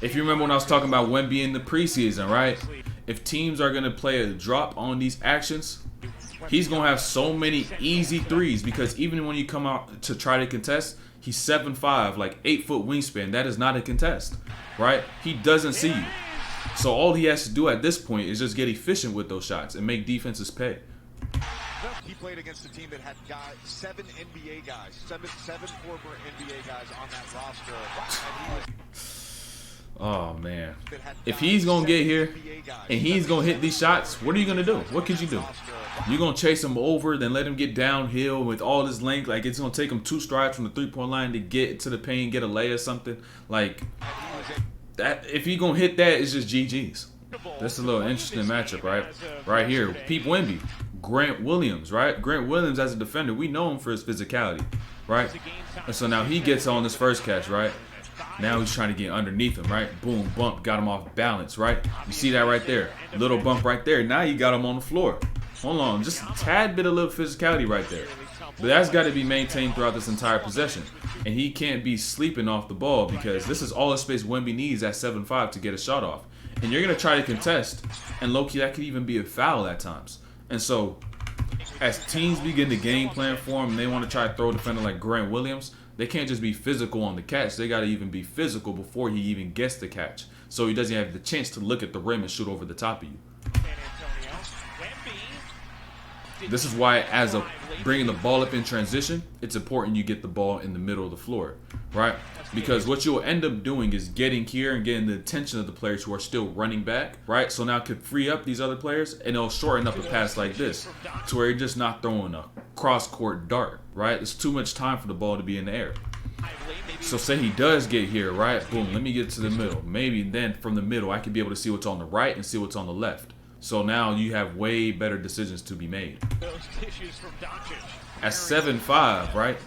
If you remember when I was talking about Wemby in the preseason, right? If teams are going to play a drop on these actions, he's going to have so many easy threes because even when you come out to try to contest, he's 7'5", like 8-foot wingspan. That is not a contest, right? He doesn't see you. So all he has to do at this point is just get efficient with those shots and make defenses pay. He played against a team that had seven NBA guys, seven former NBA guys on that roster. Oh, man. If he's going to get here and he's going to hit these shots, what are you going to do? What could you do? You're going to chase him over, then let him get downhill with all his length. Like, it's going to take him 2 strides from the three-point line to get to the paint, get a lay or something. Like, that. If he's going to hit that, it's just GG's. That's a little interesting matchup, right? Right here, Pete Wemby, Grant Williams, right? Grant Williams as a defender, we know him for his physicality, right? And so now he gets on this first catch, right? Now he's trying to get underneath him, right? Boom, bump, got him off balance, right? You see that right there? Little bump right there. Now you got him on the floor. Hold on, just a tad bit of little physicality right there. But that's got to be maintained throughout this entire possession. And he can't be sleeping off the ball because this is all the space Wemby needs at 7'5" to get a shot off. And you're going to try to contest, and low-key, that could even be a foul at times. And so, as teams begin to game plan for him, and they want to try to throw a defender like Grant Williams, they can't just be physical on the catch. They got to even be physical before he even gets the catch. So he doesn't have the chance to look at the rim and shoot over the top of you. This is why, as a bringing the ball up in transition, it's important you get the ball in the middle of the floor, right? Because what you'll end up doing is getting here and getting the attention of the players who are still running back, right? So now it could free up these other players, and it'll shorten up a pass like this to where you're just not throwing a cross-court dart, right? It's too much time for the ball to be in the air. So say he does get here, right? Boom, let me get to the middle. Maybe then from the middle, I could be able to see what's on the right and see what's on the left. So now you have way better decisions to be made. At 7'5", right?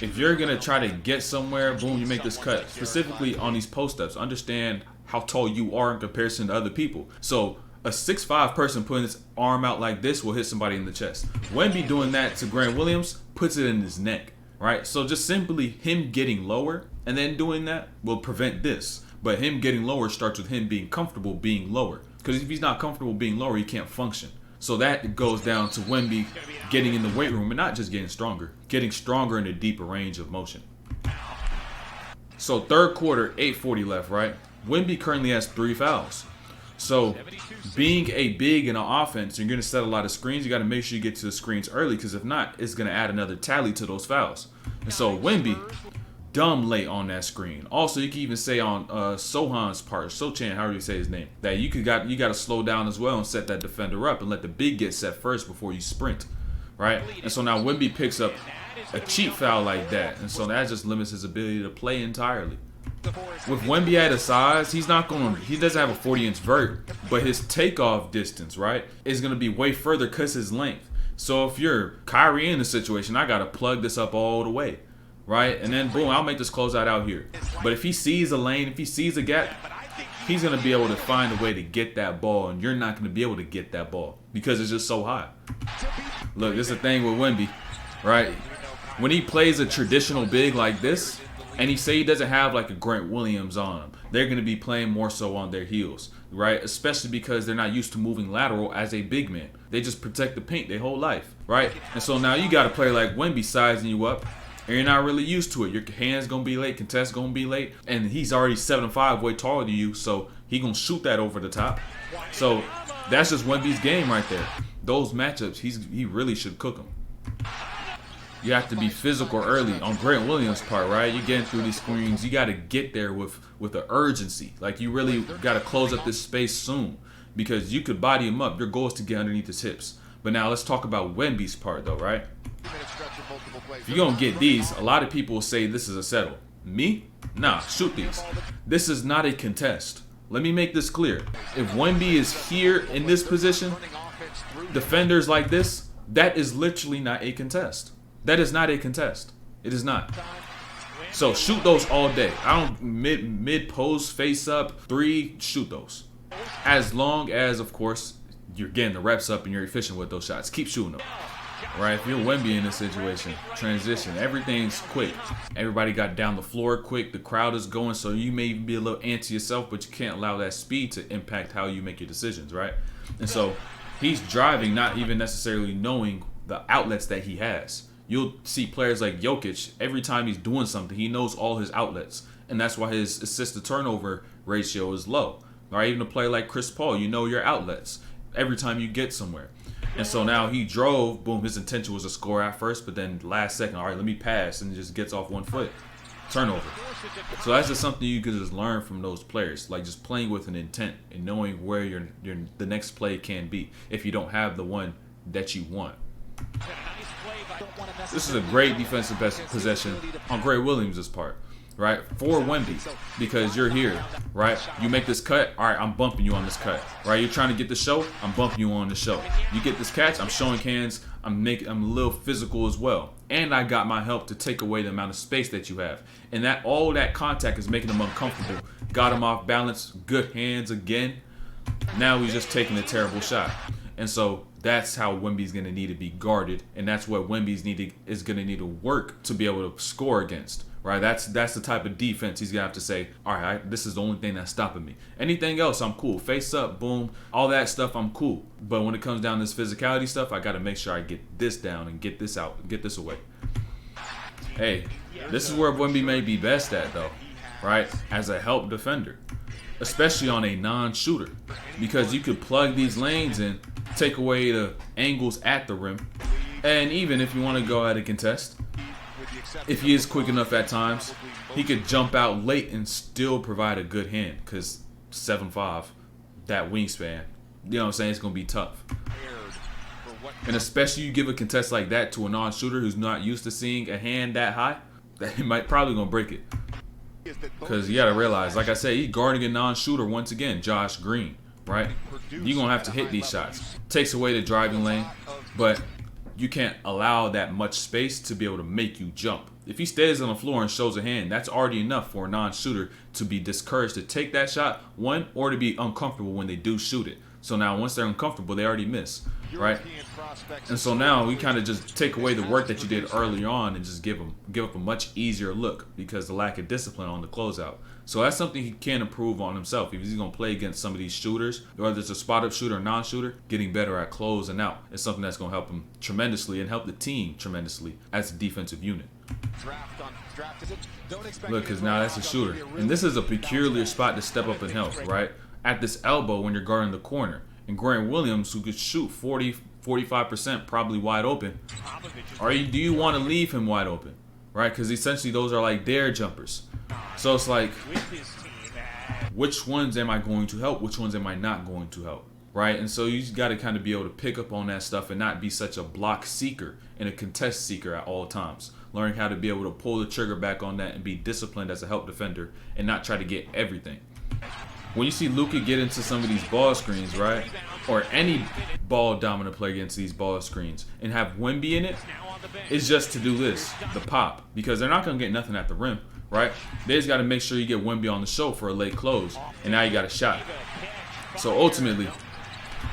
If you're going to try to get somewhere, boom, you make this cut. Specifically on these post-ups, understand how tall you are in comparison to other people. So a 6'5" person putting his arm out like this will hit somebody in the chest. Wemby doing that to Grant Williams puts it in his neck, right? So just simply him getting lower and then doing that will prevent this. But him getting lower starts with him being comfortable being lower. Because if he's not comfortable being lower, he can't function. So that goes down to Wemby getting in the weight room and not just getting stronger in a deeper range of motion. So third quarter, 8:40 left, right? Wemby currently has 3 fouls. So being a big in an offense, you're going to set a lot of screens. You got to make sure you get to the screens early because if not, it's going to add another tally to those fouls. And so Wemby, dumb late on that screen. Also, you can even say on Sohan's part, Sochan, however you say his name, that you got to slow down as well and set that defender up and let the big get set first before you sprint, right? And so now Wemby picks up a cheap foul like that, and so that just limits his ability to play entirely. With Wemby at his size, he doesn't have a 40-inch vert, but his takeoff distance, right, is going to be way further because his length. So if you're Kyrie in the situation, I got to plug this up all the way. Right? And then, boom, I'll make this closeout out here. But if he sees a lane, if he sees a gap, he's going to be able to find a way to get that ball, and you're not going to be able to get that ball because it's just so high. Look, this is the thing with Wemby, right? When he plays a traditional big like this, and he doesn't have like a Grant Williams on him, they're going to be playing more so on their heels, right? Especially because they're not used to moving lateral as a big man. They just protect the paint their whole life, right? And so now you got a player like Wemby sizing you up, and you're not really used to it. Your hand's going to be late, contest going to be late, and he's already 7'5", way taller than you, so he going to shoot that over the top. So that's just Wemby's game right there. Those matchups, he really should cook them. You have to be physical early on Grant Williams' part, right? You're getting through these screens. You got to get there with an urgency. Like, you really got to close up this space soon because you could body him up. Your goal is to get underneath his hips. But now let's talk about Wemby's part, though, right? If you're going to get these, a lot of people will say this is a settle. Me? Nah, shoot these. This is not a contest. Let me make this clear. If Wemby is here in this position, defenders like this, that is literally not a contest. That is not a contest. It is not. So shoot those all day. I don't mid post, face up, 3, shoot those. As long as, of course, you're getting the reps up and you're efficient with those shots. Keep shooting them. right? If you're Wemby in this situation, transition, everything's quick. Everybody got down the floor quick. The crowd is going, so you may be a little antsy yourself, but you can't allow that speed to impact how you make your decisions, right? And so he's driving, not even necessarily knowing the outlets that he has. You'll see players like Jokic, every time he's doing something, he knows all his outlets. And that's why his assist to turnover ratio is low. Right? Even a player like Chris Paul, you know your outlets every time you get somewhere. And so now he drove, boom, his intention was to score at first, but then last second, all right, let me pass, and just gets off 1 foot. Turnover. So that's just something you could just learn from those players, like just playing with an intent and knowing where your the next play can be if you don't have the one that you want. This is a great defensive possession on Gray Williams' part, right? For Wemby, because you're here, right? You make this cut, all right, I'm bumping you on this cut, right? You're trying to get the show, I'm bumping you on the show. You get this catch, I'm showing hands, I'm a little physical as well. And I got my help to take away the amount of space that you have. And that all that contact is making him uncomfortable. Got him off balance, good hands again. Now he's just taking a terrible shot. And so that's how Wemby's going to need to be guarded, and that's what Wemby's is going to need to work to be able to score against, right? That's the type of defense he's going to have to say, all right, this is the only thing that's stopping me. Anything else, I'm cool. Face up, boom, all that stuff, I'm cool. But when it comes down to this physicality stuff, I got to make sure I get this down and get this out, get this away. Hey, this is where Wemby may be best at, though, right? As a help defender, especially on a non-shooter, because you could plug these lanes in, take away the angles at the rim, and even if you want to go at a contest, if he is quick enough at times, he could jump out late and still provide a good hand, because 7'5", that wingspan, you know what I'm saying, it's going to be tough. And especially you give a contest like that to a non-shooter who's not used to seeing a hand that high, that he probably going to break it. Because you got to realize, like I said, he's guarding a non-shooter once again, Josh Green. Right? You're going to have to hit these shots. Takes away the driving lane, but you can't allow that much space to be able to make you jump. If he stays on the floor and shows a hand, that's already enough for a non-shooter to be discouraged to take that shot, one, or to be uncomfortable when they do shoot it. So now once they're uncomfortable, they already miss, right? And so now we kind of just take away the work that you did early on and just give up a much easier look because the lack of discipline on the closeout. So that's something he can improve on himself. If he's going to play against some of these shooters, whether it's a spot-up shooter or non-shooter, getting better at closing out is something that's going to help him tremendously and help the team tremendously as a defensive unit. Look, because now that's a shooter. And this is a peculiar spot to step up and help, right? At this elbow when you're guarding the corner. And Grant Williams, who could shoot 45% probably wide open, do you want to leave him wide open, right? Because essentially those are like dare jumpers. So it's like, which ones am I going to help? Which ones am I not going to help, right? And so you just got to kind of be able to pick up on that stuff and not be such a block seeker and a contest seeker at all times. Learning how to be able to pull the trigger back on that and be disciplined as a help defender and not try to get everything. When you see Luka get into some of these ball screens, right, or any ball dominant player against these ball screens and have Wemby in it, it's just to do this, the pop, because they're not going to get nothing at the rim, right? They just got to make sure you get Wemby on the show for a late close, and now you got a shot. So ultimately,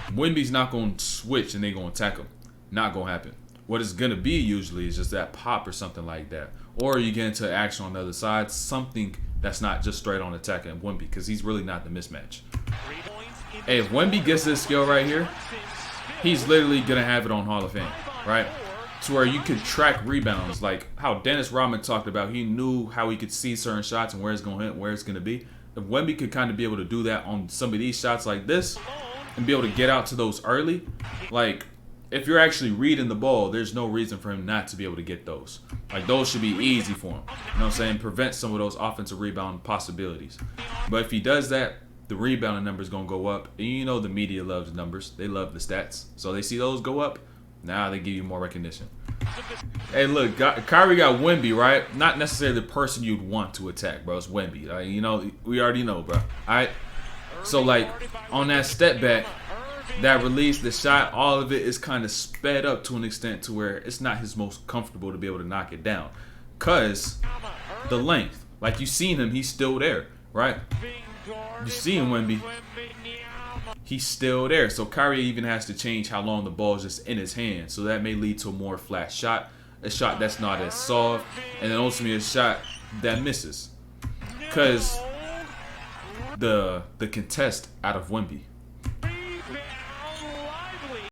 Wemby's not going to switch and they're going to attack him. Not going to happen. What it's going to be usually is just that pop or something like that. Or you get into action on the other side, something that's not just straight on attacking Wemby, because he's really not the mismatch. Hey, if Wemby gets this skill right here, he's literally going to have it on Hall of Fame, right? To where you could track rebounds, like how Dennis Rodman talked about. He knew how he could see certain shots and where it's going to hit, where it's going to be. If Wemby could kind of be able to do that on some of these shots like this and be able to get out to those early, like if you're actually reading the ball, there's no reason for him not to be able to get those. Like, those should be easy for him. You know what I'm saying? Prevent some of those offensive rebound possibilities. But if he does that, the rebounding number is going to go up. And you know the media loves numbers. They love the stats. So they see those go up, now they give you more recognition. Hey, look, Kyrie got Wemby, right? Not necessarily the person you'd want to attack, bro. It's Wemby. Like, you know, we already know, bro. All right? So, like, on that step back, that release, the shot, all of it is kind of sped up to an extent to where it's not his most comfortable to be able to knock it down. Because the length, like you seen him, he's still there, right? You see him, Wemby. he's still there. So Kyrie even has to change how long the ball is just in his hand. So that may lead to a more flat shot, a shot that's not as soft, and then ultimately a shot that misses. Because the contest out of Wemby,